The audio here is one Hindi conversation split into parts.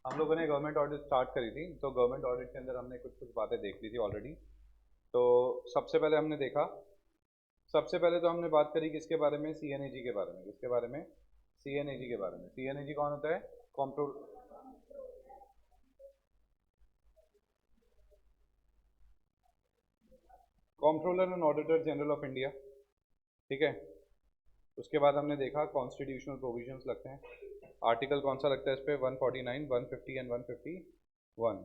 हम लोगों ने गवर्नमेंट ऑडिट स्टार्ट करी थी, तो गवर्नमेंट ऑडिट के अंदर हमने कुछ कुछ बातें देख ली थी ऑलरेडी। तो सबसे पहले हमने देखा, सबसे पहले तो हमने बात करी किसके बारे में, सीएनएजी के बारे में। किसके बारे में? सीएनएजी के बारे में। सीएनएजी कौन होता है? Comptroller and auditor general of India. ठीक है। उसके बाद हमने देखा कॉन्स्टिट्यूशनल प्रोविजंस लगते हैं। आर्टिकल कौन सा लगता है इस पर? 149, 150 एंड 151।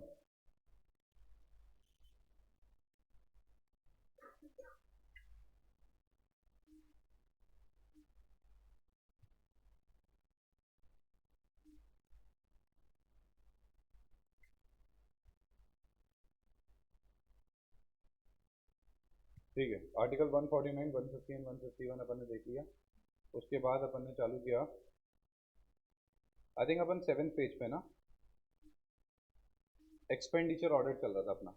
ठीक है, आर्टिकल 149, 150 एंड 151 अपन ने देख लिया। उसके बाद अपन ने चालू किया, I think upon 7th page पे ना एक्सपेंडिचर ऑडिट चल रहा था अपना।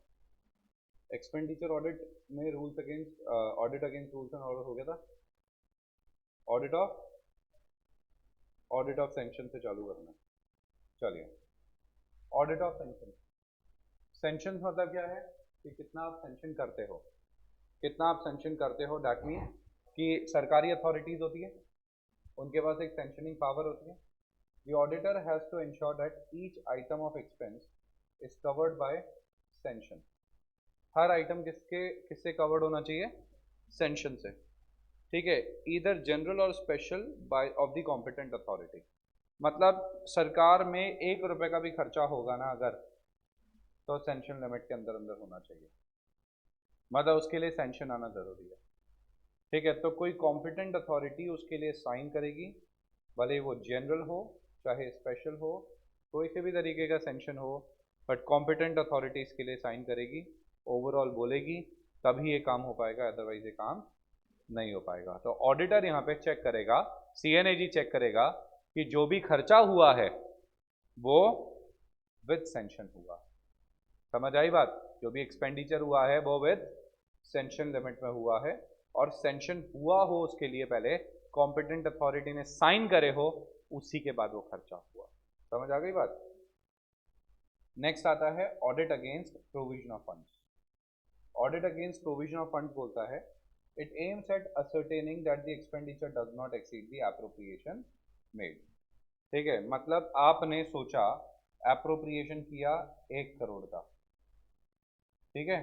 एक्सपेंडिचर ऑडिट में rules against audit against rules and order हो गया था। ऑडिट ऑफ सैंक्शन से चालू करना। चलिए, ऑडिट ऑफ सैंक्शन। सैंक्शन मतलब क्या है कि कितना आप सैंक्शन करते हो, कितना आप सैंक्शन करते हो। दैट मीन कि सरकारी अथॉरिटीज होती है, उनके पास एक सैंक्शनिंग पावर होती है। The auditor has to ensure that each item of expense is covered by sanction. हर आइटम किससे कवर्ड होना चाहिए? सैंक्शन से। ठीक है, ईदर जनरल और special by of the competent authority. मतलब सरकार में 1 रुपए का भी खर्चा होगा ना अगर, तो सैंक्शन लिमिट के अंदर अंदर होना चाहिए, मतलब उसके लिए सैंक्शन आना जरूरी है। ठीक है, तो कोई कॉम्पिटेंट अथॉरिटी उसके लिए साइन करेगी, भले वो जनरल हो चाहे स्पेशल हो, कोई से भी तरीके का सैंक्शन हो, बट कॉम्पिटेंट अथॉरिटी इसके लिए साइन करेगी, ओवरऑल बोलेगी, तभी ये काम हो पाएगा, अदरवाइज ये काम नहीं हो पाएगा। तो ऑडिटर यहाँ पे चेक करेगा, सीएनएजी चेक करेगा कि जो भी खर्चा हुआ है वो विद सैंक्शन हुआ। समझ आई बात? जो भी एक्सपेंडिचर हुआ है वो विद सैंक्शन लिमिट में हुआ है, और सैंक्शन हुआ हो उसके लिए पहले कॉम्पिटेंट अथॉरिटी ने साइन करे हो, उसी के बाद वो खर्चा हुआ। समझ आ गई बात? नेक्स्ट आता है audit against provision of funds. Audit against provision of funds बोलता है it aims at ascertaining that the expenditure does not exceed the appropriation made. ठीक है, मतलब आपने सोचा एप्रोप्रिएशन किया 1 करोड़ का, ठीक है,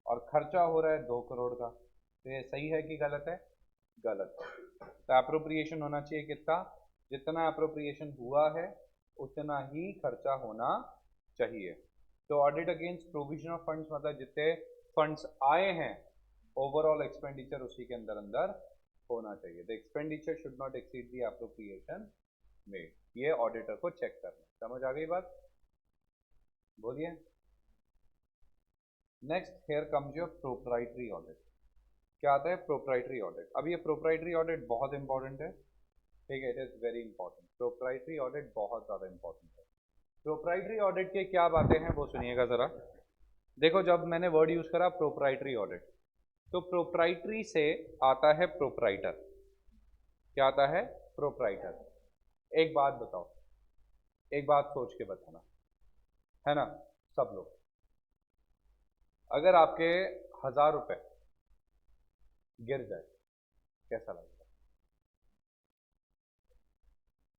और खर्चा हो रहा है 2 करोड़ का, तो ये सही है कि गलत है? गलत है। तो एप्रोप्रिएशन होना चाहिए कितना? जितना एप्रोप्रिएशन हुआ है उतना ही खर्चा होना चाहिए। तो audit against provision of funds मतलब जितने फंड्स आए हैं ओवरऑल एक्सपेंडिचर उसी के अंदर अंदर होना चाहिए। The expenditure should not exceed the appropriation made. ये ऑडिटर को चेक करना। समझ आ गई बात? बोलिए। Next here comes your proprietary audit. क्या आता है? Proprietary audit. अब ये प्रोप्राइटरी ऑडिट बहुत इंपॉर्टेंट है। ठीक है, it is very important. Proprietary audit बहुत ज़्यादा इंपॉर्टेंट है। प्रोप्राइटरी ऑडिट के क्या बातें हैं वो सुनिएगा ज़रा। देखो, जब मैंने वर्ड यूज़ करा प्रोप्राइटरी ऑडिट, तो प्रोप्राइटरी से आता है प्रोप्राइटर। क्या आता है? प्रोप्राइटर। एक बात बताओ, एक बात सोच के बताना, है ना सब लोग, अगर आपके 1000 रुपए गिर जाए कैसा लगेगा?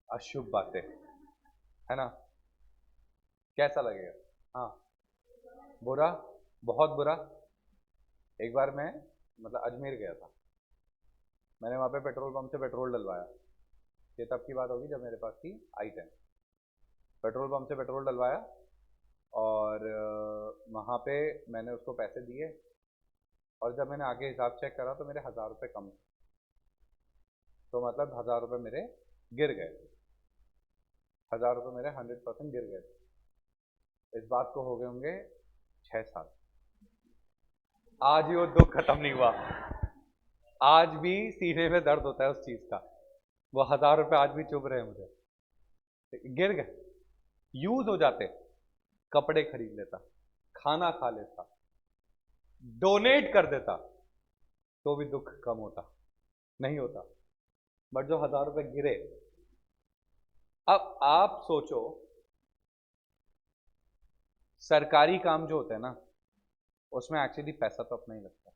अशुभ बातें, है ना? कैसा लगेगा? हाँ, बुरा, बहुत बुरा। एक बार मैं मतलब अजमेर गया था, मैंने वहाँ पे पेट्रोल पंप से पेट्रोल डलवाया। ये तब की बात होगी जब मेरे पास थी i10। पेट्रोल पंप से पेट्रोल डलवाया और वहाँ पे मैंने उसको पैसे दिए, और जब मैंने आगे हिसाब चेक करा तो मेरे 1000 रुपये कम थे। तो मतलब 1000 रुपये मेरे गिर गए। 1000 रुपये मेरे 100% गिर गए। इस बात को हो गए होंगे 6 साल। आज भी वो दुख खत्म नहीं हुआ। आज भी सीने में दर्द होता है उस चीज का। वो 1000 रुपये आज भी चुभ रहे हैं मुझे। गिर गए, यूज हो जाते, कपड़े खरीद लेता, खाना खा लेता, डोनेट कर देता, तो भी दुख कम होता नहीं होता। बट जो 1000 रुपये गिरे, अब आप सोचो सरकारी काम जो होता है ना, उसमें एक्चुअली पैसा तो अपना ही लगता है,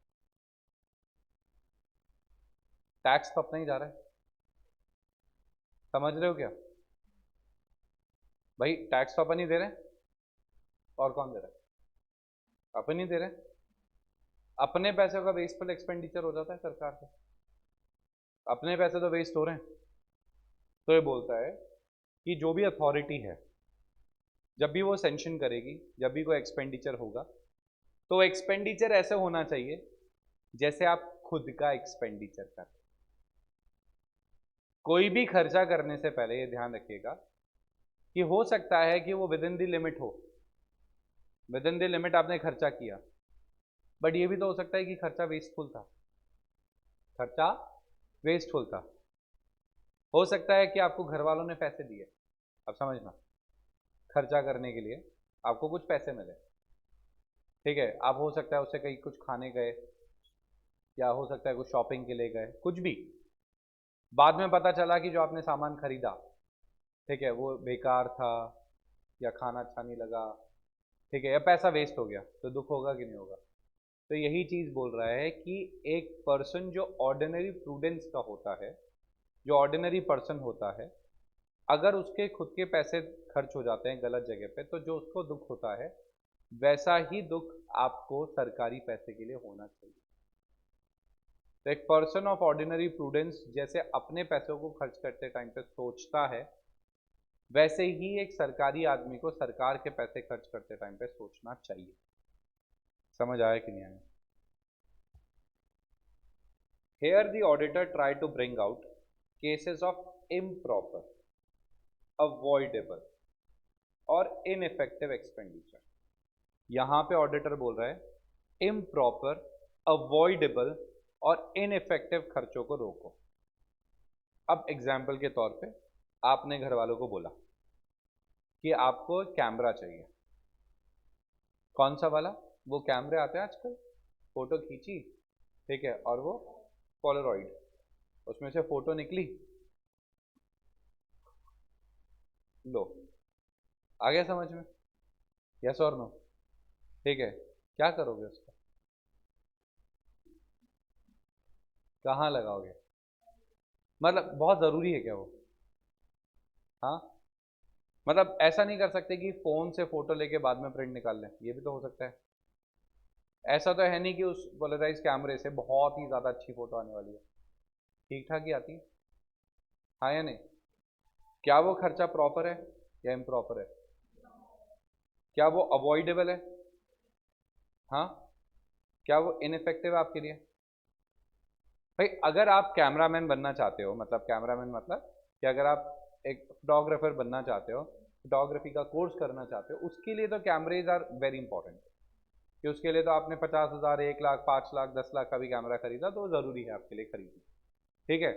टैक्स तो अपना ही जा रहा है। समझ रहे हो क्या भाई? टैक्स तो अपन ही दे रहे हैं, और कौन दे रहा है? अपन ही दे रहे हैं। अपने पैसे का वेस्टफुल एक्सपेंडिचर हो जाता है सरकार का, अपने पैसे तो वेस्ट हो रहे हैं। तो ये बोलता है कि जो भी अथॉरिटी है, जब भी वो सेंक्शन करेगी, जब भी कोई एक्सपेंडिचर होगा, तो एक्सपेंडिचर ऐसे होना चाहिए जैसे आप खुद का एक्सपेंडिचर कर। कोई भी खर्चा करने से पहले ये ध्यान रखिएगा कि हो सकता है कि वो विद इन द लिमिट हो, विद इन द लिमिट आपने खर्चा किया, बट ये भी तो हो सकता है कि खर्चा वेस्टफुल था, खर्चा वेस्टफुल था। हो सकता है कि आपको घर वालों ने पैसे दिए, अब समझना, खर्चा करने के लिए आपको कुछ पैसे मिले, ठीक है, आप हो सकता है उससे कहीं कुछ खाने गए, या हो सकता है कुछ शॉपिंग के लिए गए, कुछ भी। बाद में पता चला कि जो आपने सामान खरीदा, ठीक है, वो बेकार था, या खाना अच्छा नहीं लगा, ठीक है, या पैसा वेस्ट हो गया, तो दुख होगा कि नहीं होगा? तो यही चीज़ बोल रहा है कि एक पर्सन जो ऑर्डिनरी प्रूडेंस का होता है, जो ऑर्डिनरी पर्सन होता है, अगर उसके खुद के पैसे खर्च हो जाते हैं गलत जगह पे, तो जो उसको दुख होता है, वैसा ही दुख आपको सरकारी पैसे के लिए होना चाहिए। तो एक पर्सन ऑफ ऑर्डिनरी प्रूडेंस जैसे अपने पैसों को खर्च करते टाइम पे सोचता है, वैसे ही एक सरकारी आदमी को सरकार के पैसे खर्च करते टाइम पे सोचना चाहिए। समझ आया कि नहीं आया? Here the auditor tried to bring out cases of improper, avoidable और ineffective expenditure। यहां पे ऑडिटर बोल रहा है improper, avoidable और ineffective खर्चों को रोको। अब एग्जाम्पल के तौर पे आपने घर वालों को बोला कि आपको कैमरा चाहिए, कौन सा वाला? वो कैमरे आते हैं आजकल, फोटो खींची, ठीक है, और वो पोलरॉइड, उसमें से फोटो निकली, लो, आ गया समझ में? यस और नो? ठीक है, क्या करोगे उसका? कहाँ लगाओगे? मतलब बहुत ज़रूरी है क्या वो? हाँ, मतलब ऐसा नहीं कर सकते कि फ़ोन से फ़ोटो लेके बाद में प्रिंट निकाल लें, ये भी तो हो सकता है। ऐसा तो है नहीं कि उस पोलराइज कैमरे से बहुत ही ज़्यादा अच्छी फ़ोटो आने वाली है, ठीक ठाक ही आती है, हाँ या नहीं? क्या वो खर्चा प्रॉपर है या इम्प्रॉपर है? क्या वो अवॉइडेबल है? हाँ, क्या वो इनइफेक्टिव है आपके लिए? भाई अगर आप कैमरामैन बनना चाहते हो, मतलब कैमरामैन मतलब कि अगर आप एक फोटोग्राफर बनना चाहते हो, फोटोग्राफी का कोर्स करना चाहते हो, उसके लिए तो कैमरेज आर वेरी इंपॉर्टेंट। कि उसके लिए तो आपने 50,000, 1 लाख, 5 लाख, 10 लाख का भी कैमरा खरीदा तो ज़रूरी है आपके लिए खरीदना, ठीक है।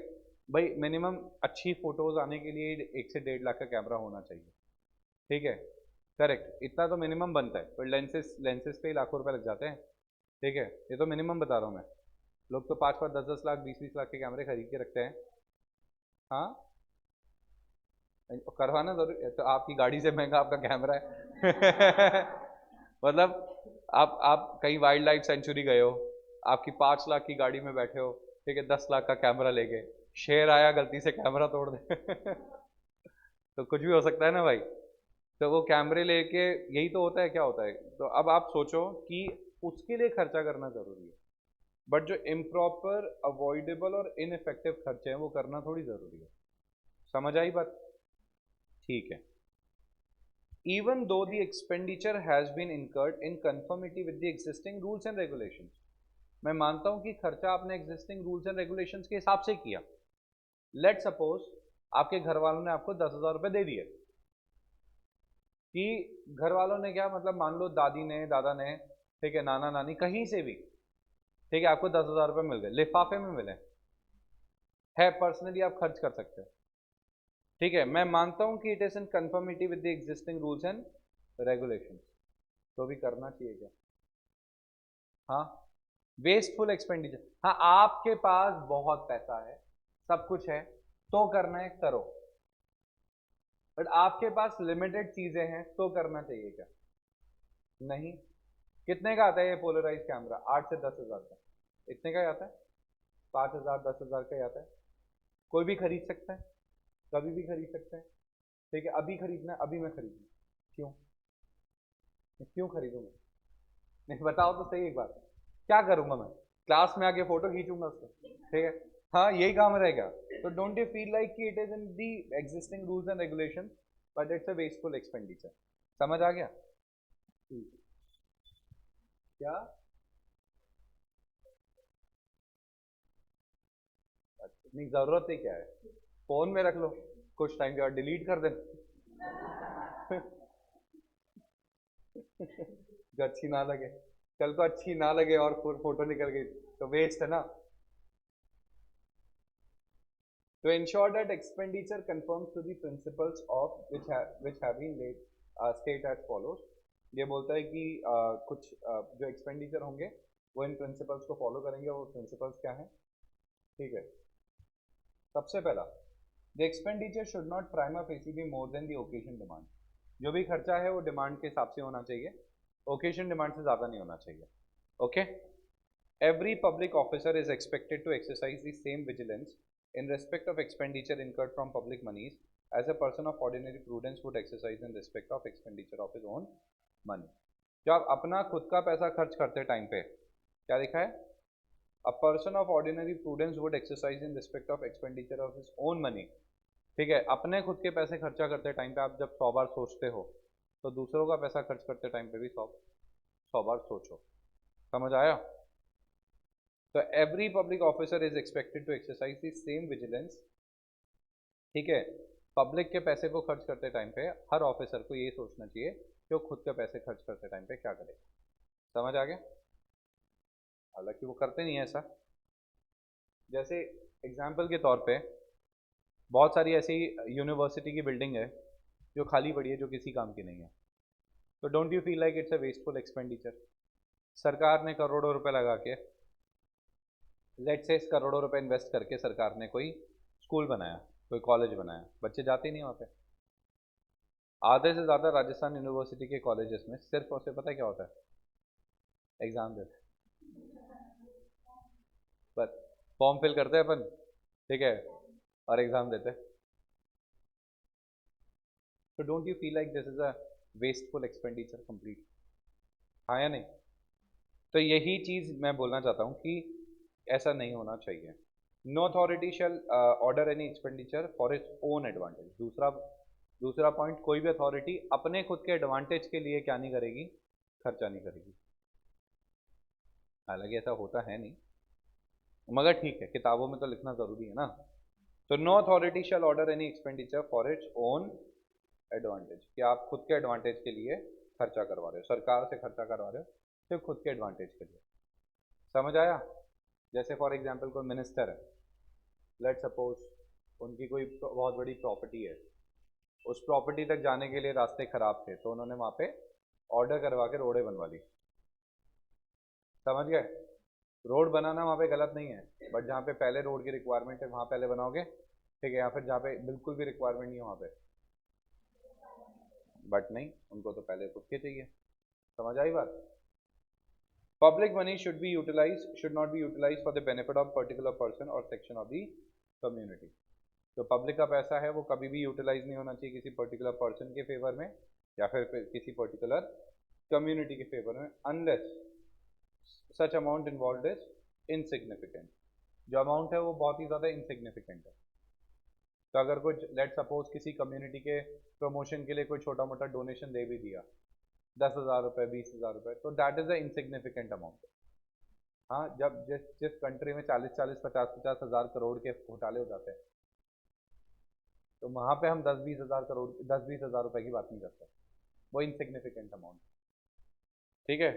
भाई मिनिमम अच्छी फोटोज आने के लिए 1 से 1.5 लाख का कैमरा होना चाहिए, ठीक है, करेक्ट, इतना तो मिनिमम बनता है। पर लेंसेज लेंसेज पे ही लाखों रुपए लग जाते हैं, ठीक है, ये तो मिनिमम बता रहा हूँ मैं। लोग तो 5-5, 10-10 लाख, 20-20 लाख के कैमरे खरीद के रखते हैं। हाँ, करवाना जरूरी है तो आपकी गाड़ी से महंगा आपका कैमरा है। मतलब आप कहीं वाइल्ड लाइफ सेंचुरी गए हो, आपकी 5 लाख की गाड़ी में बैठे हो, ठीक है, 10 लाख का कैमरा ले गए, शेर आया गलती से कैमरा तोड़ दे। तो कुछ भी हो सकता है ना भाई। तो वो कैमरे लेके यही तो होता है, क्या होता है? तो अब आप सोचो कि उसके लिए खर्चा करना जरूरी है, बट जो इम्प्रॉपर, अवॉइडेबल और इनइफेक्टिव खर्चे हैं वो करना थोड़ी जरूरी है। समझ आई बात? ठीक है। Even though the expenditure has been incurred in conformity with the existing rules and regulations, मैं मानता हूं कि खर्चा आपने एग्जिस्टिंग रूल्स एंड रेगुलेशंस के हिसाब से किया। लेट सपोज आपके घर वालों ने आपको 10,000 रुपए दे दिए, कि घर वालों ने क्या मतलब, मान लो दादी ने, दादा ने, ठीक है, नाना नानी, कहीं से भी, ठीक है, आपको 10,000 रुपए मिल गए, लिफाफे में मिले, है पर्सनली आप खर्च कर सकते हो, ठीक है, मैं मानता हूं कि it is in conformity with the existing rules and regulations, तो भी करना चाहिए क्या? हाँ, वेस्टफुल एक्सपेंडिचर, हाँ, आपके पास बहुत पैसा है, सब कुछ है, तो करना है करो, बट आपके पास लिमिटेड चीजें हैं तो करना चाहिए क्या? नहीं। कितने का आता है ये पोलराइज कैमरा? 8 से 10 हज़ार का। इतने का ही आता है, 5 हज़ार 10 हज़ार का ही आता है। कोई भी खरीद सकता है, कभी भी खरीद सकता है। ठीक है, अभी खरीदना है, अभी मैं खरीदूँ? क्यों? क्यों खरीदूँ मैं? नहीं, बताओ तो सही एक बार। क्या करूंगा मैं? क्लास में आके फोटो खींचूंगा उसको? ठीक है। हाँ, यही काम रहेगा। तो डोंट यू फील लाइक कि it is in the existing rules and regulation, but it's a wasteful expenditure. समझ आ गया? ठीक है। क्या? अच्छा, नहीं, जरूरत ही क्या है? फोन में रख लो, कुछ टाइम के बाद डिलीट कर देना। जो अच्छी ना लगे, कल को अच्छी ना लगे और फिर फोटो निकल गई तो वेस्ट है ना। To ensure that expenditure conforms to the principles of which have been laid state as follows। ये बोलता है कि कुछ जो एक्सपेंडिचर होंगे वो इन प्रिंसिपल्स को फॉलो करेंगे। वो प्रिंसिपल्स क्या हैं? ठीक है। सबसे पहला, the expenditure should not prima facie be more than the occasion demand. जो भी खर्चा है वो डिमांड के हिसाब से होना चाहिए, ओकेजन डिमांड से ज़्यादा नहीं होना चाहिए। Okay. Every public officer is expected to exercise the same vigilance in respect of expenditure incurred from public monies as a person of ordinary prudence would exercise in respect of expenditure of his own money। जो आप अपना खुद का पैसा खर्च करते टाइम पे क्या लिखा है? A person of ordinary prudence would exercise in respect of expenditure of his own money. ठीक है, अपने खुद के पैसे खर्चा करते टाइम पे आप जब 100 बार सोचते हो, तो दूसरों का पैसा खर्च करते टाइम पे भी 100 बार सोचो। समझ आया? तो every public officer is expected to exercise the same vigilance. ठीक है, पब्लिक के पैसे को खर्च करते टाइम पे हर ऑफिसर को ये सोचना चाहिए कि वो खुद के पैसे खर्च करते टाइम पे क्या करेगा। समझ आ गया? हालांकि वो करते नहीं है ऐसा। जैसे एग्जाम्पल के तौर पे बहुत सारी ऐसी यूनिवर्सिटी की बिल्डिंग है जो खाली पड़ी है, जो किसी काम की नहीं है। तो don't you feel like it's a wasteful expenditure? सरकार ने करोड़ों रुपए लगा के, लेट्स से करोड़ों रुपए इन्वेस्ट करके सरकार ने कोई स्कूल बनाया, कोई कॉलेज बनाया, बच्चे जाते ही नहीं वहाँ पे। आधे से ज़्यादा राजस्थान यूनिवर्सिटी के कॉलेजेस में सिर्फ और सिर्फ पता है क्या होता है? एग्ज़ाम देते हैं। बस फॉर्म फिल करते हैं अपन, ठीक है, और एग्ज़ाम देते हैं। तो don't you feel like this is a wasteful expenditure complete? हाँ या नहीं? तो यही चीज़ मैं बोलना चाहता हूँ कि ऐसा नहीं होना चाहिए। No authority shall order any expenditure for its own advantage. दूसरा दूसरा पॉइंट, कोई भी अथॉरिटी अपने खुद के एडवांटेज के लिए क्या नहीं करेगी? खर्चा नहीं करेगी। हालांकि ऐसा होता है नहीं, मगर ठीक है, किताबों में तो लिखना ज़रूरी है ना। तो no authority shall order any expenditure for its own advantage, कि आप खुद के एडवांटेज के लिए खर्चा करवा रहे हो, सरकार से खर्चा करवा रहे हो सिर्फ खुद के एडवांटेज के लिए। समझ आया? जैसे फॉर एग्जाम्पल कोई मिनिस्टर है, लेट सपोज उनकी कोई बहुत बड़ी प्रॉपर्टी है, उस प्रॉपर्टी तक जाने के लिए रास्ते खराब थे, तो उन्होंने वहाँ पे ऑर्डर करवा के रोडें बनवा ली। समझ गए? रोड बनाना वहाँ पे गलत नहीं है, बट जहाँ पे पहले रोड की रिक्वायरमेंट है वहाँ पहले बनाओगे, ठीक है, या फिर जहाँ पे बिल्कुल भी रिक्वायरमेंट नहीं है वहाँ पे, बट नहीं, उनको तो पहले खुद के चाहिए। समझ आई बात? Public money should not be utilized for the benefit of particular person or section of the community। जो पब्लिक का पैसा है वो कभी भी यूटिलाइज नहीं होना चाहिए किसी पर्टिकुलर पर्सन के फेवर में या फिर किसी पर्टिकुलर कम्युनिटी के फेवर में, unless such amount involve is insignificant. जो अमाउंट है वो बहुत ही ज़्यादा इनसिग्निफिकेंट है। तो अगर कुछ लेट सपोज किसी कम्युनिटी के प्रमोशन के लिए कोई छोटा मोटा डोनेशन दे भी दिया, 10,000 रुपये 20,000 रुपये, तो that is a insignificant amount. हाँ, जब जिस जिस कंट्री में 40-40 50-50 हज़ार करोड़ के घोटाले हो जाते हैं, तो वहाँ पे हम 10-20 हज़ार करोड़ 10-20 हज़ार रुपये की बात नहीं करते, वो इनसिग्निफिकेंट अमाउंट। ठीक है।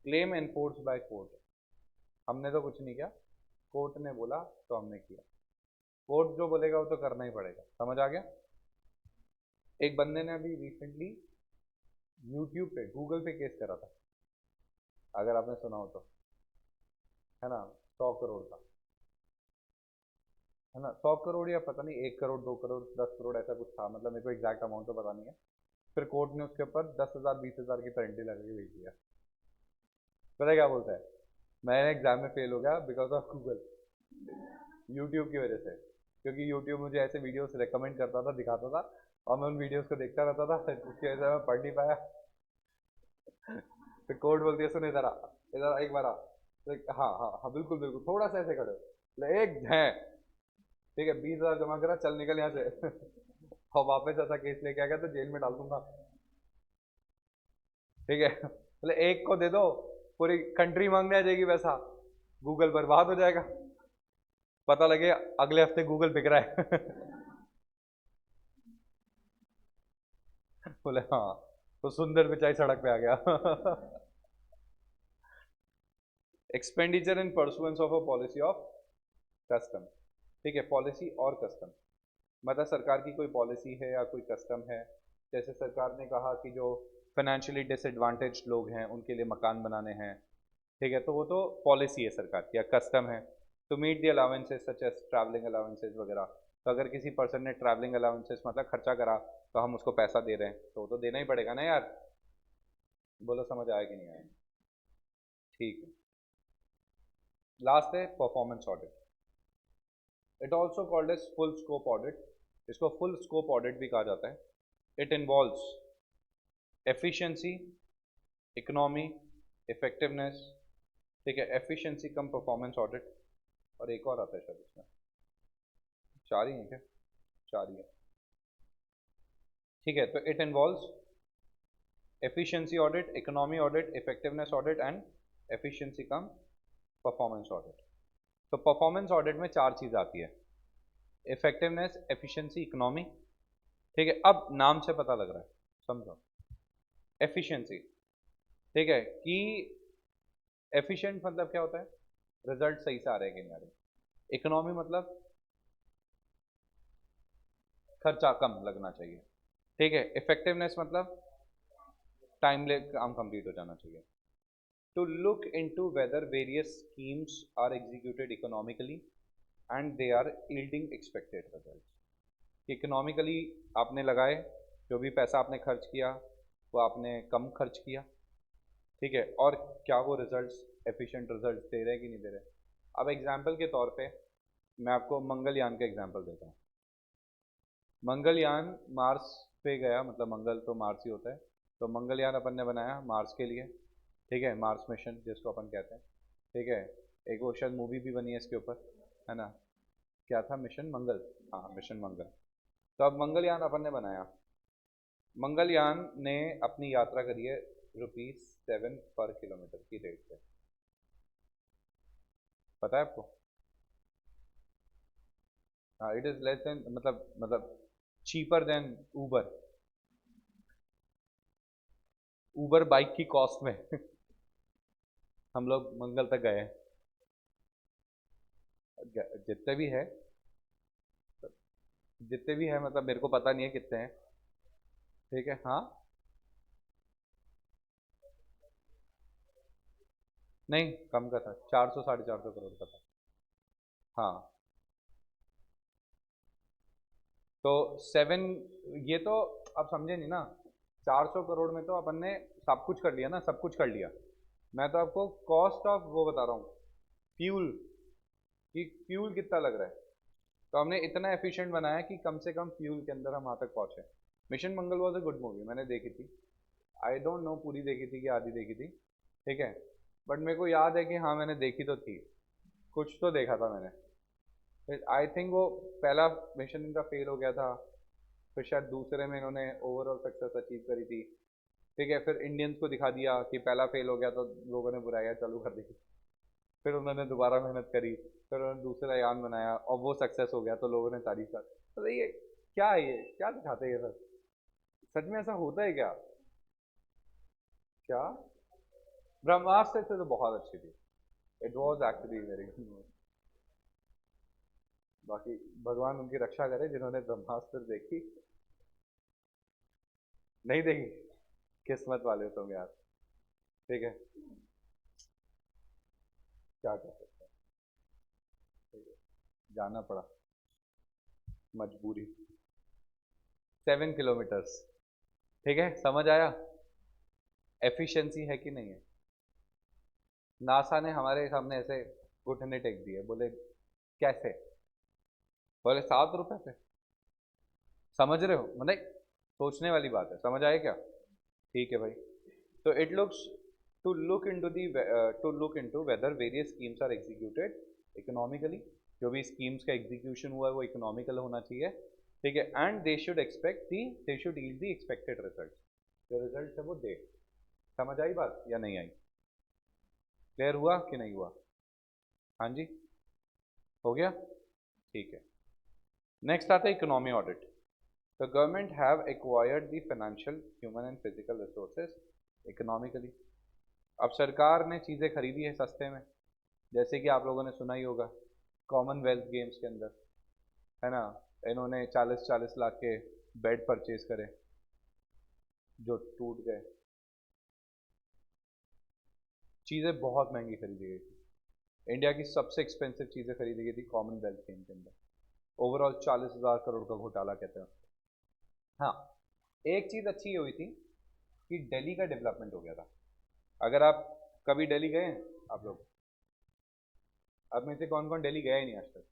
क्लेम एनफोर्स बाय कोर्ट, हमने तो कुछ नहीं किया, कोर्ट ने बोला तो हमने किया। कोर्ट जो बोलेगा वो तो करना ही पड़ेगा। समझ आ गया? एक बंदे ने अभी रिसेंटली यूट्यूब पे गूगल पे केस करा था, अगर आपने सुना हो तो, है ना, 100 करोड़ का, है ना, 100 करोड़ या पता नहीं 1 करोड़ 2 करोड़ 10 करोड़ ऐसा कुछ था, मतलब मेरे को एग्जैक्ट अमाउंट तो पता नहीं है। फिर कोर्ट ने उसके ऊपर 10,000 20,000 की पेनल्टी लगा के भेज दिया। पता है क्या बोलता है? मैंने एग्जाम में फेल हो गया बिकॉज ऑफ गूगल, यूट्यूब की वजह से, क्योंकि यूट्यूब मुझे ऐसे वीडियोस रेकमेंड करता था, दिखाता था, और मैं उन वीडियोस को देखता रहता था, उसकी वजह से मैं पढ़ नहीं पाया। फिर कोर्ट बोलती है सुन इधर आ, इधर आ, एक बार आ। तो हाँ हाँ हाँ बिल्कुल बिल्कुल, थोड़ा सा ऐसे खड़े हो, एक है, ठीक है 20,000 जमा करा, चल निकल यहाँ से। और वापस ऐसा केस लेके आ गया तो जेल में डाल दूंगा। ठीक है, बोले एक को दे दो, पूरी कंट्री मांगने आ जाएगी वैसा, गूगल बर्बाद हो जाएगा, पता लगे अगले हफ्ते गूगल बिक रहा है। बोले हाँ, तो सुंदर पिचाई सड़क पे आ गया। Expenditure in pursuance of a policy of custom. ठीक है, पॉलिसी और कस्टम, मतलब सरकार की कोई पॉलिसी है या कोई कस्टम है। जैसे सरकार ने कहा कि जो फाइनेंशियली डिसएडवांटेज लोग हैं उनके लिए मकान बनाने हैं, ठीक है, तो वो तो पॉलिसी है सरकार की, या कस्टम है। तो meet the allowances such as travelling allowances वगैरह, तो अगर किसी पर्सन ने ट्रैवलिंग अलाउंसेस मतलब खर्चा करा, तो हम उसको पैसा दे रहे हैं, तो वो तो देना ही पड़ेगा ना यार। बोलो समझ आया कि नहीं आया? ठीक है, लास्ट है performance audit. It also called as full scope audit, इसको फुल स्कोप ऑडिट भी कहा जाता है। It involves efficiency, economy, effectiveness, ठीक है, एफिशिएंसी कम परफॉर्मेंस ऑडिट, और एक और आता है शायद इसमें, चार ही है क्या? चार ही है, ठीक है। तो it involves efficiency audit, economy audit, effectiveness audit and efficiency cum performance audit. तो परफॉर्मेंस ऑडिट में चार चीज आती है, इफेक्टिवनेस, एफिशिएंसी, इकोनॉमी, ठीक है। अब नाम से पता लग रहा है, समझो। एफिशिएंसी, ठीक है, कि एफिशिएंट मतलब क्या होता है? रिजल्ट सही से आ रहे हैं कि नहीं आ रहे। इकोनॉमी मतलब खर्चा कम लगना चाहिए, ठीक है। इफेक्टिवनेस मतलब टाइमली काम कंप्लीट हो जाना चाहिए। To look into whether various schemes are executed economically and they are yielding expected results. Economically आपने लगाए, जो भी पैसा आपने खर्च किया वो आपने कम खर्च किया, ठीक है, और क्या वो रिजल्ट्स एफिशिएंट रिजल्ट्स दे रहे हैं कि नहीं दे रहे। अब एग्जांपल के तौर पे मैं आपको मंगलयान का एग्जांपल देता हूँ। मंगलयान मार्स पे गया, मतलब मंगल तो मार्स ही होता है, तो मंगलयान अपन ने बनाया मार्स के लिए, ठीक है, मार्स मिशन जिसको अपन कहते हैं, ठीक है। एक वो शायद मूवी भी बनी है इसके ऊपर, है ना, क्या था, मिशन मंगल, हाँ मिशन मंगल। तो अब मंगलयान अपन ने बनाया, मंगलयान ने अपनी यात्रा करी है ₹7 पर किलोमीटर की रेट से, पता है आपको? हाँ, इट इज़ लेस देन, मतलब cheaper than Uber, Uber bike की कॉस्ट में। हम लोग मंगल तक गए हैं, जितने भी है, जितने भी है, मतलब मेरे को पता नहीं है कितने हैं, ठीक है। हाँ, नहीं कम का था, 400 450 करोड़ का था। हाँ, तो 7, ये तो आप समझे नहीं ना, 400 करोड़ में तो अपन ने सब कुछ कर लिया ना, सब कुछ कर लिया। मैं तो आपको कॉस्ट ऑफ वो बता रहा हूँ, फ्यूल, कि फ्यूल कितना लग रहा है। तो हमने इतना एफिशिएंट बनाया कि कम से कम फ्यूल के अंदर हम वहाँ तक पहुँचे। Mission Mangal was a good movie, मैंने देखी थी, आई डोंट नो पूरी देखी थी कि आधी देखी थी, ठीक है, बट मेरे को याद है कि हाँ मैंने देखी तो थी, कुछ तो देखा था मैंने। आई थिंक वो पहला मिशन इनका फेल हो गया था, फिर शायद दूसरे में इन्होंने ओवरऑल सक्सेस अचीव करी थी, ठीक है। फिर इंडियंस को दिखा दिया कि पहला फेल हो गया तो लोगों ने बुराइयां चालू कर दी, फिर उन्होंने दोबारा मेहनत करी, फिर उन्होंने दूसरा यान बनाया और वो सक्सेस हो गया तो लोगों ने तारीफ कर। तो ये क्या है, ये क्या दिखाते हैं ये सब, सच में ऐसा होता है क्या? क्या? ब्रह्मास्त्र से तो बहुत अच्छी थी, it was actually very good. बाकी भगवान उनकी रक्षा करे जिन्होंने ब्रह्मास्त्र देखी, नहीं देखी, किस्मत वाले तुम यार, ठीक है, क्या कर सकते हैं, ठीक है, जाना पड़ा, मजबूरी। 7 किलोमीटर्स, ठीक है, समझ आया? एफिशिएंसी है कि नहीं है? नासा ने हमारे सामने ऐसे घुटने टेक दिए, बोले कैसे? बोले 7 रुपए पे। समझ रहे हो? मतलब सोचने वाली बात है, समझ आए क्या? ठीक है भाई। तो it looks to look into whether various schemes are executed economically. जो भी स्कीम्स का एग्जीक्यूशन हुआ है वो इकोनॉमिकल होना चाहिए। ठीक है, and they should yield the expected result. जो रिजल्ट है वो दे। समझ आई बात या नहीं आई? क्लियर हुआ कि नहीं हुआ? हाँ जी, हो गया? ठीक है। नेक्स्ट आता है economy audit. The government have acquired the financial, human and physical resources economically. अब सरकार ने चीज़ें खरीदी है सस्ते में, जैसे कि आप लोगों ने सुना ही होगा कॉमनवेल्थ गेम्स के अंदर, है ना, इन्होंने 40-40 लाख के बेड परचेज करे जो टूट गए। चीज़ें बहुत महंगी खरीदी गई थी। इंडिया की सबसे एक्सपेंसिव चीज़ें खरीदी गई थी कॉमनवेल्थ गेम के अंदर। ओवरऑल 40,000 करोड़ का घोटाला कहते हैं उसको। हाँ, एक चीज़ अच्छी हुई थी कि दिल्ली का डेवलपमेंट हो गया था। अगर आप कभी दिल्ली गए हैं आप लोग? आप में से कौन कौन दिल्ली गया ही नहीं आज तक?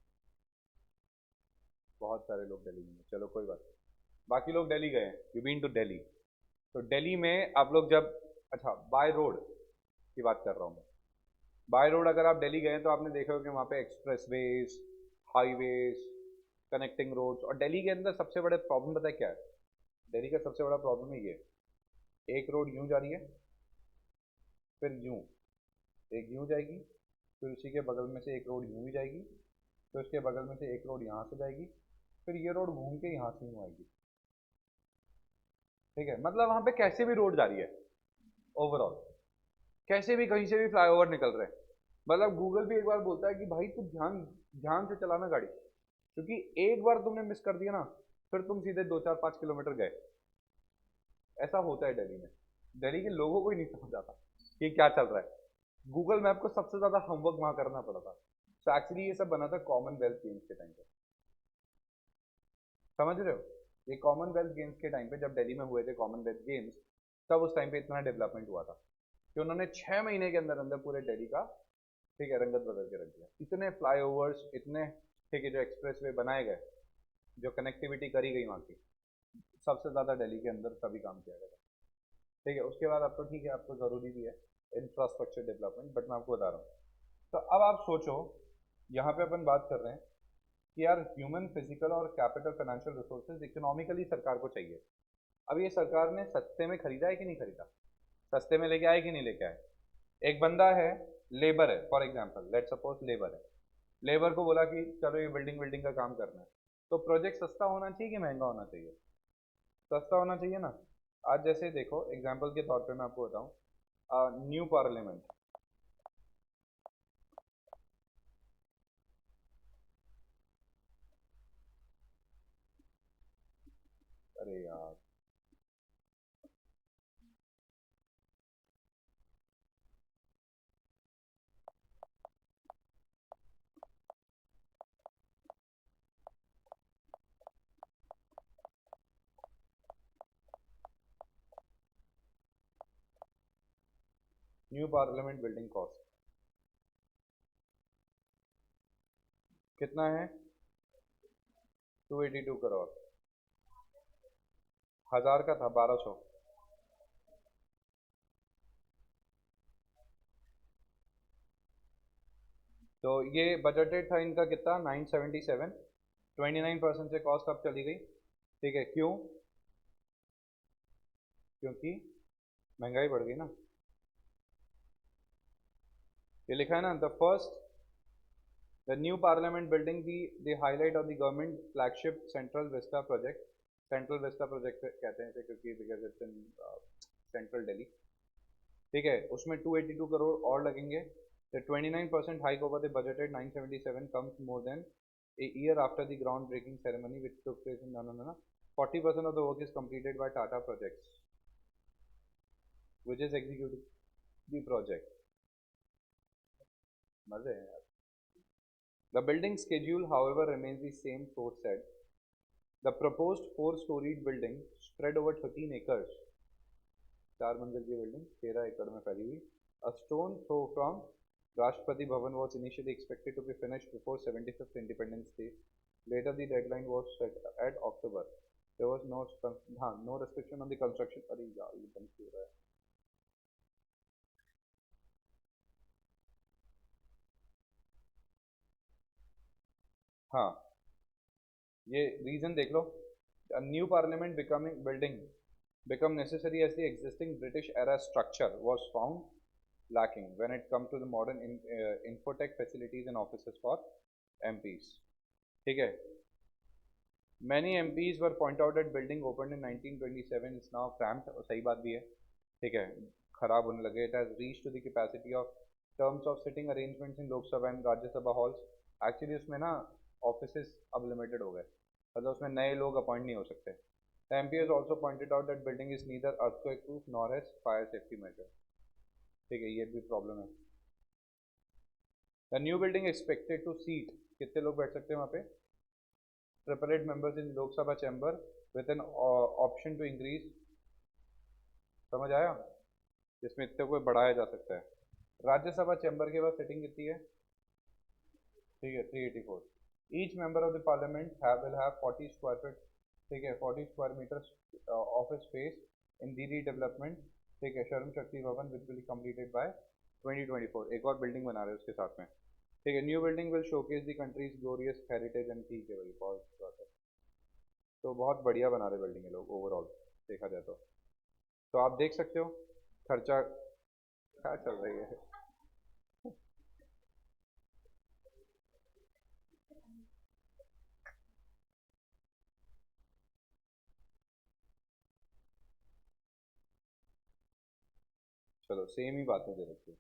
बहुत सारे लोग दिल्ली में हैं। चलो कोई बात नहीं, बाकी लोग दिल्ली गए हैं, यू बीन टू दिल्ली। तो दिल्ली में आप लोग जब, अच्छा बाय रोड की बात कर रहा हूँ मैं। बाय रोड अगर आप दिल्ली गए तो आपने देखा होगा कि वहाँ पे एक्सप्रेसवेज, हाईवेज, कनेक्टिंग रोड्स। और दिल्ली के अंदर सबसे बड़ा प्रॉब्लम पता है क्या है? दिल्ली का सबसे बड़ा प्रॉब्लम है ये, एक रोड यूँ जा रही है, फिर यूँ, एक यूँ जाएगी, फिर उसी के बगल में से एक रोड यूँ ही जाएगी, फिर उसके बगल में से एक रोड यहाँ से जाएगी, फिर ये रोड घूम के यहाँ से यूँ आएगी। ठीक है, मतलब वहाँ पे कैसे भी रोड जा रही है ओवरऑल, कैसे भी कहीं से भी फ्लाईओवर निकल रहे हैं। मतलब गूगल भी एक बार बोलता है कि भाई तू ध्यान ध्यान से चलाना गाड़ी, क्योंकि एक बार तुमने मिस कर दिया ना, फिर तुम सीधे 2-4-5 किलोमीटर गए। ऐसा होता है दिल्ली में। दिल्ली के लोगों को ही नहीं समझ आता कि क्या चल रहा है। गूगल मैप को सबसे ज्यादा होमवर्क वहां करना पड़ा था। तो एक्चुअली ये सब बना था कॉमनवेल्थ गेम्स के टाइम पे। समझ रहे हो? ये कॉमनवेल्थ गेम्स के टाइम पे जब दिल्ली में हुए थे कॉमनवेल्थ गेम्स, तब उस टाइम पे इतना डेवलपमेंट हुआ था कि उन्होंने 6 महीने के अंदर अंदर पूरे दिल्ली का, ठीक है, रंगत बदल के रख दिया। इतने फ्लाईओवर्स, इतने, ठीक है, जो एक्सप्रेसवे बनाए गए, जो कनेक्टिविटी करी गई वहाँ की, सबसे ज़्यादा दिल्ली के अंदर तभी काम किया गया था। ठीक है, उसके बाद आपको, ठीक है, आपको ज़रूरी भी है इंफ्रास्ट्रक्चर डेवलपमेंट, बट मैं आपको बता रहा हूँ। तो अब आप सोचो, यहाँ पे अपन बात कर रहे हैं कि यार ह्यूमन, फिजिकल और कैपिटल फाइनेंशियल रिसोर्सेज इकोनॉमिकली सरकार को चाहिए। अब ये सरकार ने सस्ते में खरीदा है कि नहीं खरीदा? सस्ते में लेके आए कि नहीं लेके आए? एक बंदा है, लेबर है, for example let suppose labour है। लेबर को बोला कि चलो ये बिल्डिंग बिल्डिंग का काम करना है, तो प्रोजेक्ट सस्ता होना चाहिए कि महंगा होना चाहिए? सस्ता होना चाहिए ना। आज जैसे देखो एग्जाम्पल के तौर पे मैं आपको बताऊं, न्यू पार्लियामेंट, अरे यार, न्यू पार्लियामेंट बिल्डिंग कॉस्ट कितना है? 282 करोड़। हजार का था 1200। तो ये बजटेड था इनका कितना, 977। 29% से कॉस्ट अब चली गई। ठीक है, क्यों? क्योंकि महंगाई बढ़ गई ना। ये लिखा है ना, the new parliament building, the highlight of the government flagship central Vista project. Central Vista project कहते हैं इसे क्योंकि because it's in central Delhi. ठीक है, उसमें 282 करोड़ और लगेंगे। The 29% hike over the budgeted 977 comes more than a year after the groundbreaking ceremony which took place in, no, no, no, no. 40% of the work is completed by Tata Projects, which is executing the project. मजे हैं यार। The building schedule, however, remains the same, source said. The proposed 4-storied building spread over 13 acres, 4 मंजिल की बिल्डिंग 13 एकड़ में फैली हुई. A stone throw from Rashtrapati Bhavan was initially expected to be finished before 75th Independence Day. Later the deadline was set at October. There was no restriction on the construction. अरे यार ये बंद क्यों हो रहा है? हाँ, ये रीजन देख लो. A new parliament become necessary as the existing British era structure was found lacking when it come to the modern infotech facilities and offices for MPs. ठीक है. Many MPs were point out that building opened in 1927 is now cramped. और सही बात भी है. ठीक है, खराब होने लगे. It has reached to the capacity of terms of sitting arrangements in Lok Sabha and Rajya Sabha halls. Actually उसमें ना offices अब limited हो गए, मतलब उसमें नए लोग अपॉइंट नहीं हो सकते. The MP has also pointed out that building is neither earthquake proof nor has fire safety measure. ठीक है, ये भी प्रॉब्लम है. The new building expected to seat, कितने लोग बैठ सकते हैं वहाँ पे? Separate members in Lok Sabha chamber with an option to increase. समझ आया? जिसमें इतने को बढ़ाया जा सकता है. राज्यसभा चैम्बर के बाद सिटिंग कितनी है? ठीक है, 384. Each member of the parliament will have 40 square feet, ठीक है, 40 square meters office space in the redevelopment. ठीक है, शर्म शक्ति भवन which will be completed by 2024. एक और बिल्डिंग बना रहे हैं उसके साथ में. ठीक है, new building will showcase the countries glorious heritage and. ठीक है भाई, बहुत बात है. तो बहुत बढ़िया बना रहे बिल्डिंग लोग ओवरऑल देखा जाए तो आप देख सकते हो खर्चा क्या चल रही है. चलो सेम ही बातें दे रखी है.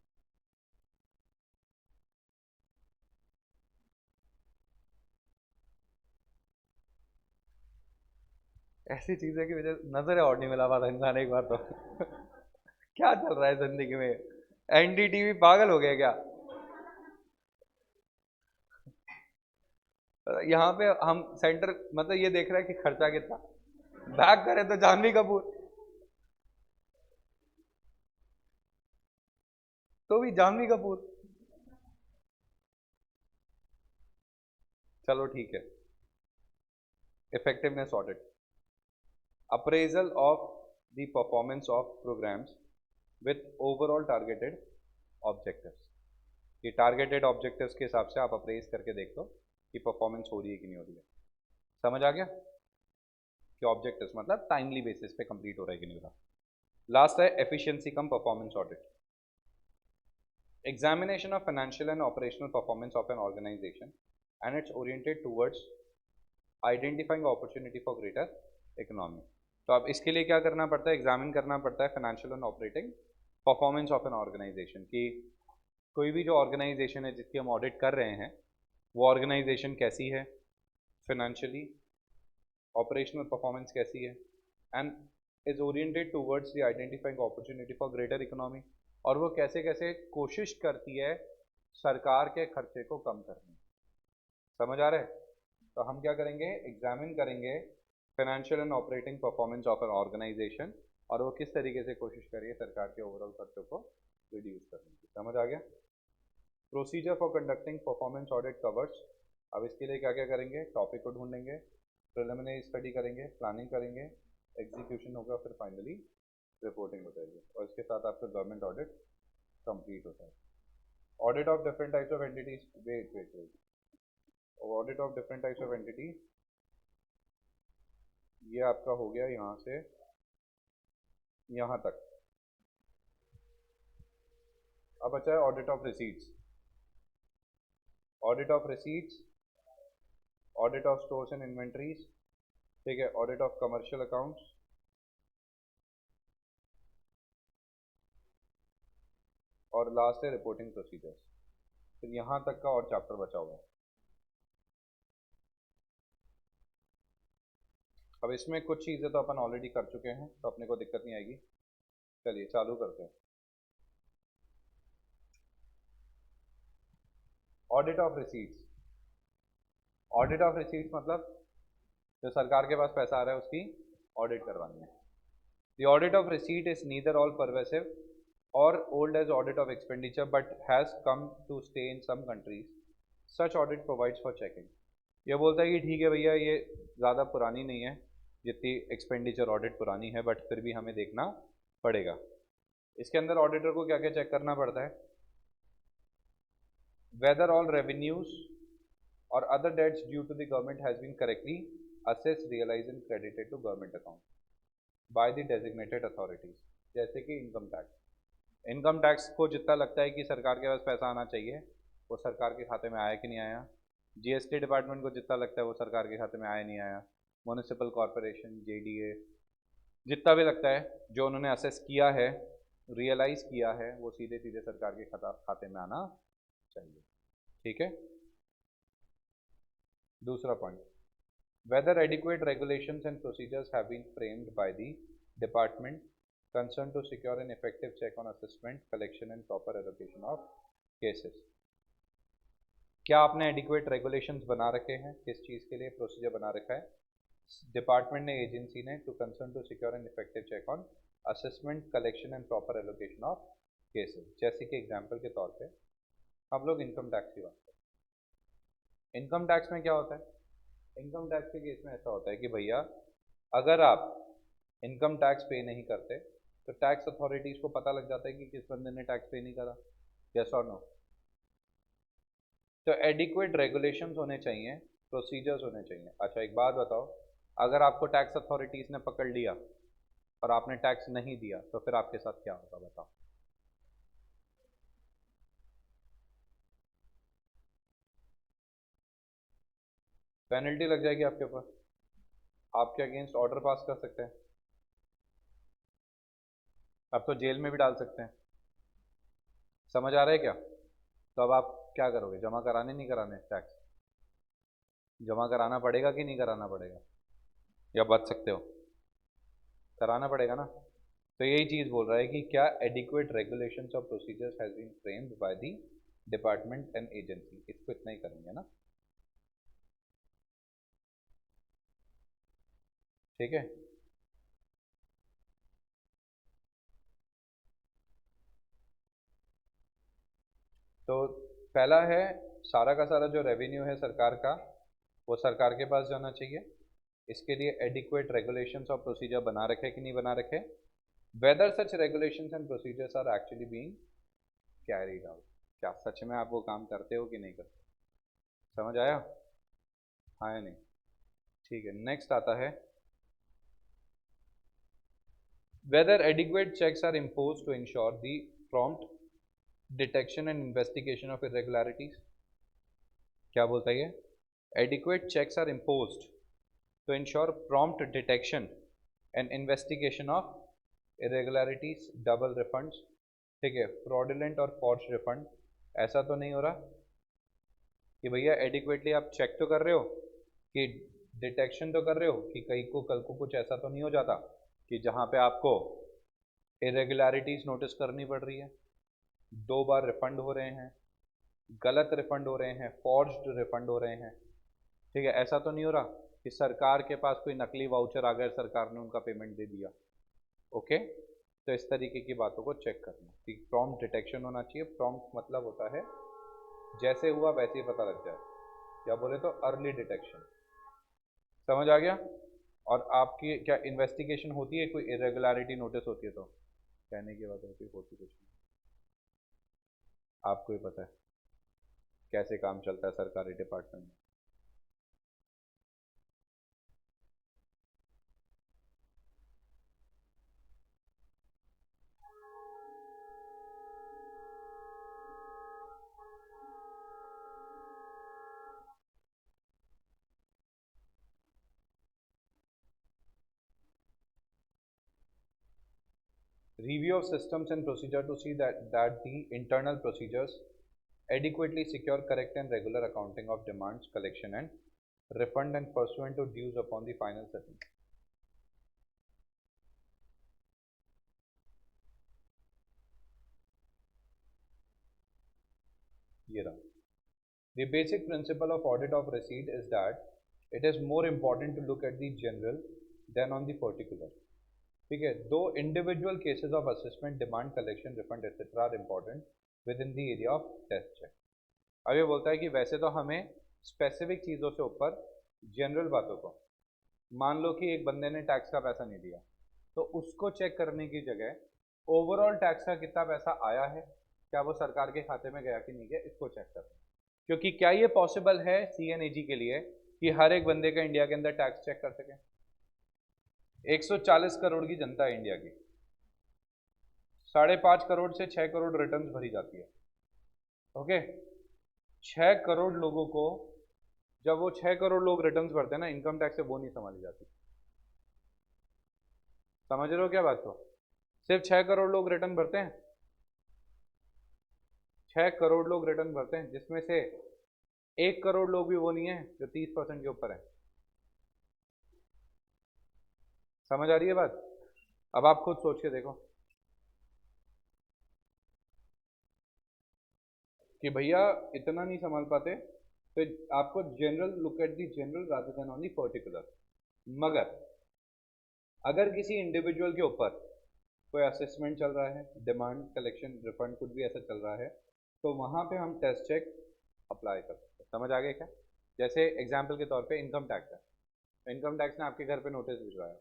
ऐसी चीजें की वजह नजर और नहीं मिला पाता इंसान एक बार तो. क्या चल रहा है जिंदगी में? एनडीटीवी पागल हो गया क्या? यहाँ पे हम सेंटर मतलब ये देख रहे हैं कि खर्चा कितना. बैक करे तो जानवी कपूर, तो भी जानवी कपूर. चलो ठीक है. Effectiveness audit, appraisal of the performance of programs with overall targeted objectives. ये टारगेटेड ऑब्जेक्टिव्स के हिसाब से आप अप्रेज करके देख लो कि परफॉर्मेंस हो रही है कि नहीं हो रही है. समझ आ गया कि ऑब्जेक्टिव्स मतलब टाइमली बेसिस पे कंप्लीट हो रहा है कि नहीं हो रहा. लास्ट है efficiency cum performance audit. Examination of financial and operational performance of an organisation and its oriented towards identifying opportunity for greater economy. तो अब इसके लिए क्या करना पड़ता है? एग्जामिन करना पड़ता है financial and operating performance of an organisation की कोई भी जो ऑर्गेनाइजेशन है जिसकी हम ऑडिट कर रहे हैं वो ऑर्गेनाइजेशन कैसी है, फाइनेंशियली ऑपरेशनल परफॉर्मेंस कैसी है, and is oriented towards the identifying opportunity for greater economy. और वो कैसे कैसे कोशिश करती है सरकार के खर्चे को कम करने. समझ आ रहा है? तो हम क्या करेंगे? एग्जामिन करेंगे financial and operating performance of an organisation और वो किस तरीके से कोशिश करिए सरकार के ओवरऑल खर्चों को रिड्यूस करने की. समझ आ गया? Procedure for conducting performance audit covers. अब इसके लिए क्या क्या करेंगे? टॉपिक को ढूंढेंगे, प्रिलिमिनरी स्टडी करेंगे, प्लानिंग करेंगे, एग्जीक्यूशन होगा, फिर फाइनली रिपोर्टिंग हो जाएगी और इसके साथ आपका गवर्नमेंट ऑडिट कंप्लीट होता है. Audit of different types of entities. Wait audit of different types of entity ये आपका हो गया यहाँ से यहाँ तक. अब बचा है audit of receipts. Audit of receipts, audit of stores and inventories, ठीक है, ऑडिट ऑफ कमर्शियल अकाउंट्स, और लास्ट है रिपोर्टिंग प्रोसीजर्स. फिर यहाँ तक का और चैप्टर बचा हुआ है. अब इसमें कुछ चीज़ें तो अपन ऑलरेडी कर चुके हैं तो अपने को दिक्कत नहीं आएगी. चलिए चालू करते हैं. Audit of receipts. Audit of receipts मतलब जो सरकार के पास पैसा आ रहा है उसकी ऑडिट करवानी है। The audit of receipt is neither all pervasive or old as audit of expenditure but has come to stay in some countries. Such audit provides for checking. ये बोलता है कि ठीक है भैया, ये ज़्यादा पुरानी नहीं है जितनी एक्सपेंडिचर ऑडिट पुरानी है, बट फिर भी हमें देखना पड़ेगा। इसके अंदर ऑडिटर को क्या क्या चेक करना पड़ता है? वेदर ऑल रेवेन्यूज और other debts due to the government has been correctly assessed, realised and credited to government account by the designated authorities. जैसे कि इनकम टैक्स, इनकम टैक्स को जितना लगता है कि सरकार के पास पैसा आना चाहिए वो सरकार के खाते में आया कि नहीं आया। जीएसटी डिपार्टमेंट को जितना लगता है वो सरकार के खाते में आया नहीं आया। म्युनिसिपल कॉरपोरेशन, जेडीए, जितना भी लगता है जो उन्होंने असेस किया है, रियलाइज़ किया है, वो सीधे सीधे सरकार के खाते में आना चाहिए। ठीक है। दूसरा point, whether adequate regulations and procedures have been framed by the department concerned to secure an effective check on assessment, collection and proper allocation of cases। क्या आपने एडिक्वेट रेगुलेशंस बना रखे हैं? किस चीज़ के लिए प्रोसीजर बना रखा है डिपार्टमेंट ने, एजेंसी ने, to concern to secure an effective check on assessment, collection and proper allocation of cases. जैसे कि एग्जांपल के तौर पे हम लोग इनकम टैक्स की बात करें। इनकम टैक्स में क्या होता है? इनकम टैक्स के केस में ऐसा होता है कि भैया अगर आप इनकम टैक्स पे नहीं करते तो टैक्स अथॉरिटीज़ को पता लग जाता है कि किस बंदे ने टैक्स पे नहीं करा। यस और नो? तो एडिक्वेट रेगुलेशंस होने चाहिए, प्रोसीजर्स होने चाहिए। अच्छा एक बात बताओ, अगर आपको टैक्स अथॉरिटीज़ ने पकड़ लिया और आपने टैक्स नहीं दिया तो फिर आपके साथ क्या होगा बताओ? पेनल्टी लग जाएगी आपके ऊपर, आपके अगेंस्ट ऑर्डर पास कर सकते हैं, अब तो जेल में भी डाल सकते हैं। समझ आ रहा है क्या? तो अब आप क्या करोगे? जमा कराने नहीं कराने? टैक्स जमा कराना पड़ेगा कि नहीं कराना पड़ेगा? या बच सकते हो? कराना पड़ेगा ना। तो यही चीज़ बोल रहा है कि क्या एडिक्वेट रेगुलेशंस और procedures has been framed by the department and agency. इसको इतना ही करेंगे ना, ठीक है। तो पहला है, सारा का सारा जो रेवेन्यू है सरकार का वो सरकार के पास जाना चाहिए। इसके लिए एडिक्वेट रेगुलेशंस और प्रोसीजर बना रखे कि नहीं बना रखे। Whether such regulations and procedures are actually being carried out. क्या सच में आप वो काम करते हो कि नहीं करते? समझ आया? हाँ या नहीं? ठीक है। नेक्स्ट आता है, whether adequate checks are imposed to ensure the prompt detection and investigation of irregularities। क्या बोलता है ये? adequate checks are imposed to ensure prompt detection and investigation of irregularities, double refunds, ठीक है, fraudulent और forged refund। ऐसा तो नहीं हो रहा कि भैया एडिक्वेटली आप चेक तो कर रहे हो, कि डिटेक्शन तो कर रहे हो कि कहीं को कल को कुछ ऐसा तो नहीं हो जाता कि जहाँ पे आपको इरेगुलरिटीज़ नोटिस करनी पड़ रही है, 2 बार रिफंड हो रहे हैं, गलत रिफंड हो रहे हैं, फॉर्ज्ड रिफंड हो रहे हैं। ठीक है, ऐसा तो नहीं हो रहा कि सरकार के पास कोई नकली वाउचर आ गया, सरकार ने उनका पेमेंट दे दिया। ओके, तो इस तरीके की बातों को चेक करना कि प्रॉम्प्ट डिटेक्शन होना चाहिए। प्रॉम्प्ट मतलब होता है जैसे हुआ वैसे ही पता लग जाए, या बोले तो अर्ली डिटेक्शन। समझ आ गया? और आपकी क्या इन्वेस्टिगेशन होती है, कोई इरेगुलरिटी नोटिस होती है तो कहने की बात होती कुछ नहीं, आपको ही पता है कैसे काम चलता है सरकारी डिपार्टमेंट में। Review of systems and procedure to see that the internal procedures adequately secure correct and regular accounting of demands, collection and refund and pursuant to dues upon the final settlement। ये रहा। The basic principle of audit of receipt is that it is more important to look at the general than on the particular. ठीक है, though individual cases of assessment, demand, collection, refund etcetera are important within the area of test check. अब ये बोलता है कि वैसे तो हमें स्पेसिफिक चीज़ों से ऊपर जनरल बातों को, मान लो कि एक बंदे ने टैक्स का पैसा नहीं दिया, तो उसको चेक करने की जगह ओवरऑल टैक्स का कितना पैसा आया है, क्या वो सरकार के खाते में गया कि नहीं गया, इसको चेक करना है। क्योंकि क्या ये पॉसिबल है सीएनएजी के लिए कि हर एक बंदे का इंडिया के अंदर टैक्स चेक कर सके? 140 करोड़ की जनता है इंडिया की, 5.5 करोड़ से 6 करोड़ रिटर्न्स भरी जाती है। ओके, 6 करोड़ लोगों को, जब वो 6 करोड़ लोग रिटर्न्स भरते हैं ना, इनकम टैक्स से वो नहीं संभाली जाती। समझ रहे हो क्या बात को? सिर्फ 6 करोड़ लोग रिटर्न भरते हैं, 6 करोड़ लोग रिटर्न भरते हैं, जिसमें से 1 करोड़ लोग भी वो नहीं है जो 30% के ऊपर है। समझ आ रही है बात? अब आप खुद सोच के देखो कि भैया इतना नहीं संभाल पाते, तो आपको general look at the general rather than on the particular. मगर अगर किसी इंडिविजुअल के ऊपर कोई असेसमेंट चल रहा है, डिमांड, कलेक्शन, रिफंड, कुछ भी ऐसा चल रहा है, तो वहाँ पे हम टेस्ट चेक अप्लाई कर सकते हैं। समझ आ गया क्या? जैसे एग्जाम्पल के तौर पे इनकम टैक्स है, इनकम टैक्स ने आपके घर पे नोटिस भिजवाया,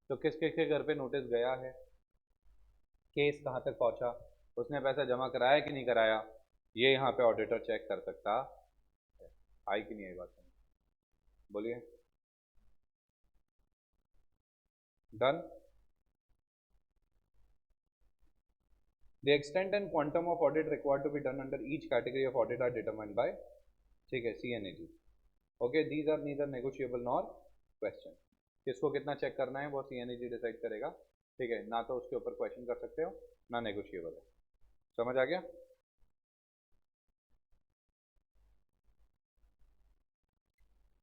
तो किस किस के घर पे नोटिस गया है, केस कहाँ तक पहुँचा, उसने पैसा जमा कराया कि नहीं कराया, ये यहाँ पे ऑडिटर चेक कर सकता है। आई कि नहीं आई बात समझ? बोलिए। Done. The extent and quantum of audit required to be done under each category of audit are determined by, ठीक है, CNAG। Okay, these are neither negotiable nor question। किसको कितना चेक करना है वो CNAG डिसाइड करेगा। ठीक है, ना तो उसके ऊपर क्वेश्चन कर सकते हो, ना नेगोशिएबल है। समझ आ गया?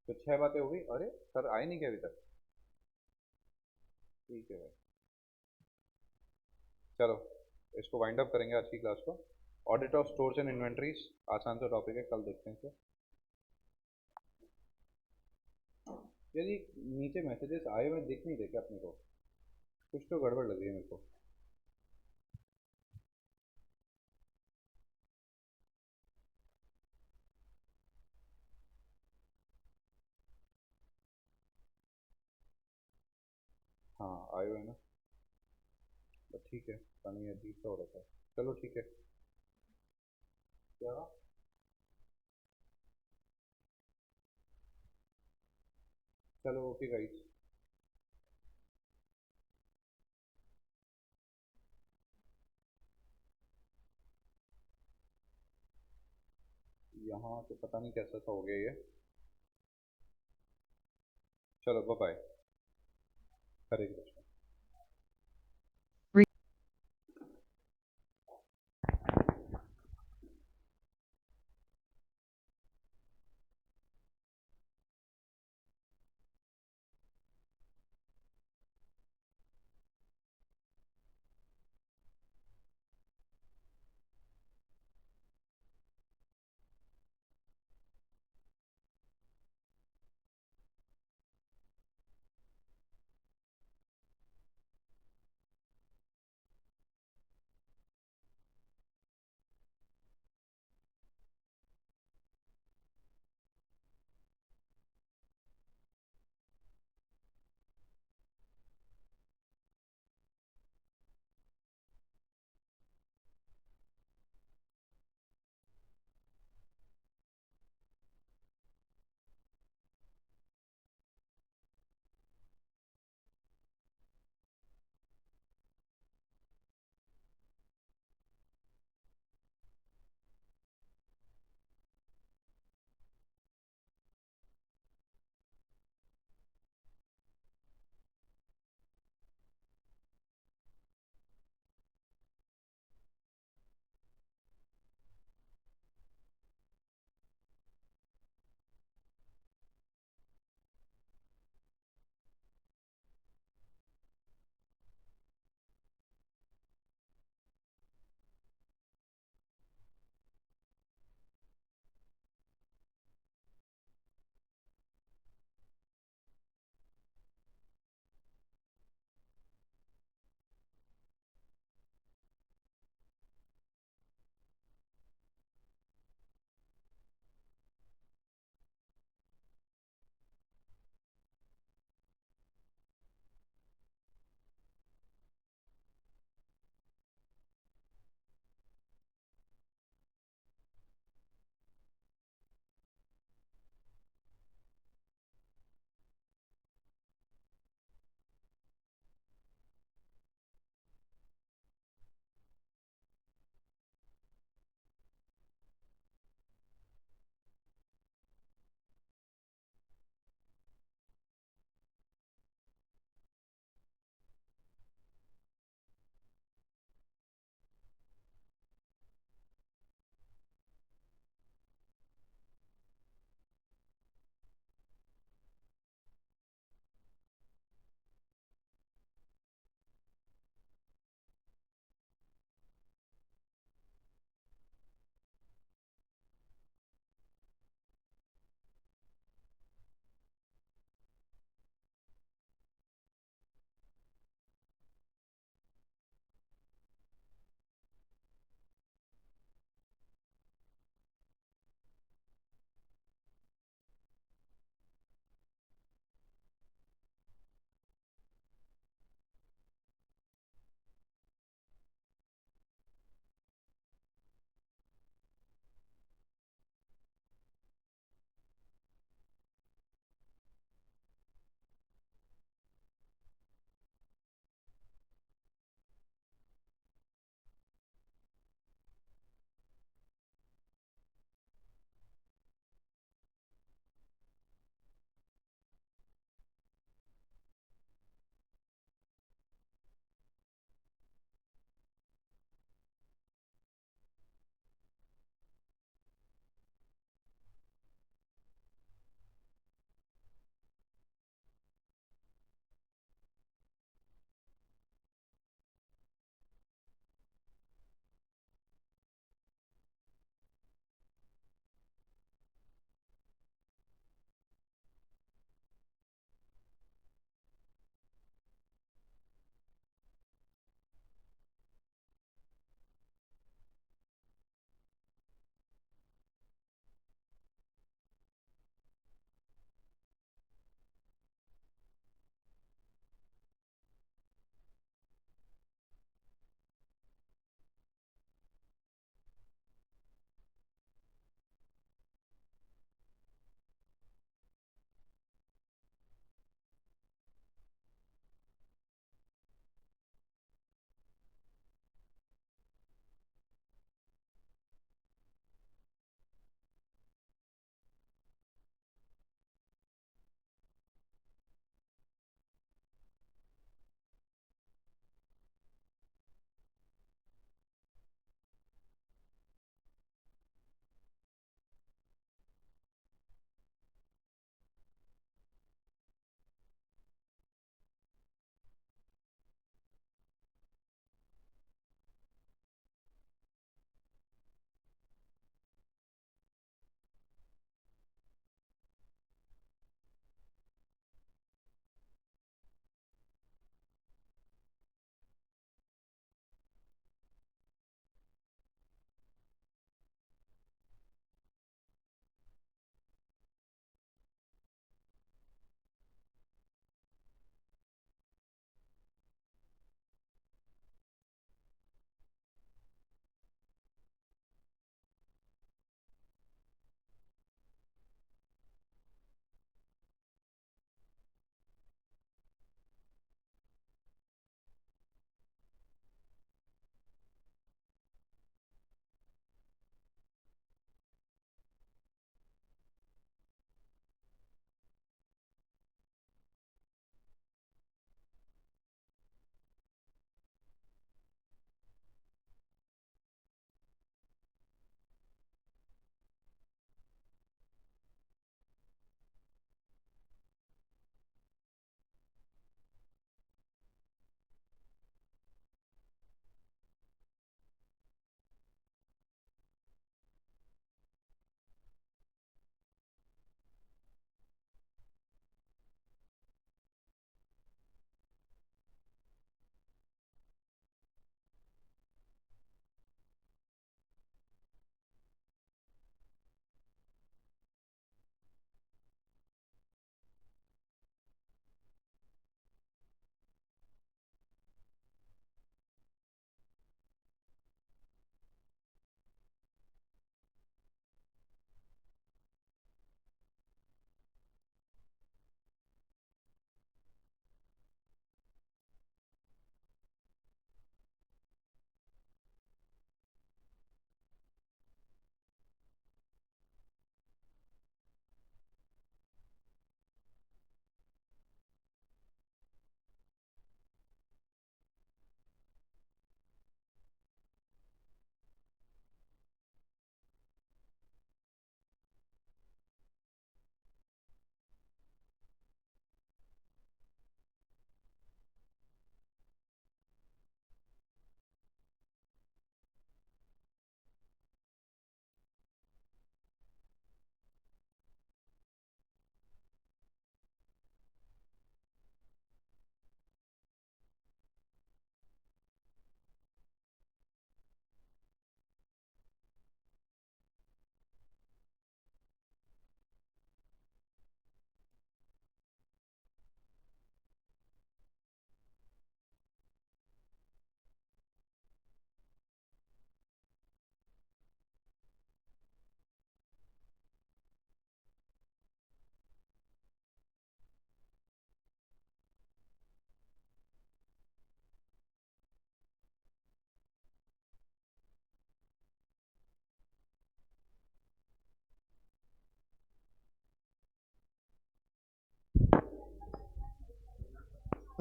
तो 6 बातें हो गई। अरे सर आए नहीं क्या अभी तक? ठीक है भाई, चलो इसको वाइंड अप करेंगे आज की क्लास को। Audit of stores and inventories आसान सा टॉपिक है, कल देखते हैं इसे। यदि नीचे मैसेजेस आए हुए दिख नहीं रहे क्या अपने को? कुछ तो गड़बड़ लग रही है मेरे को। हाँ आए हुए हैं ना, तो ठीक है, पानी अजीब सा हो रखा है। चलो ठीक है। क्या? चलो ओके गाइस। यहाँ से पता नहीं कैसा सा हो गया ये। चलो बाय बाय। हरे कृष्ण।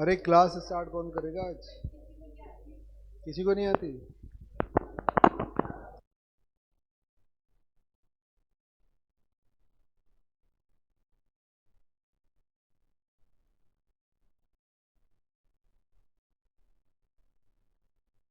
अरे क्लास स्टार्ट कौन करेगा आज? किसी को नहीं आती?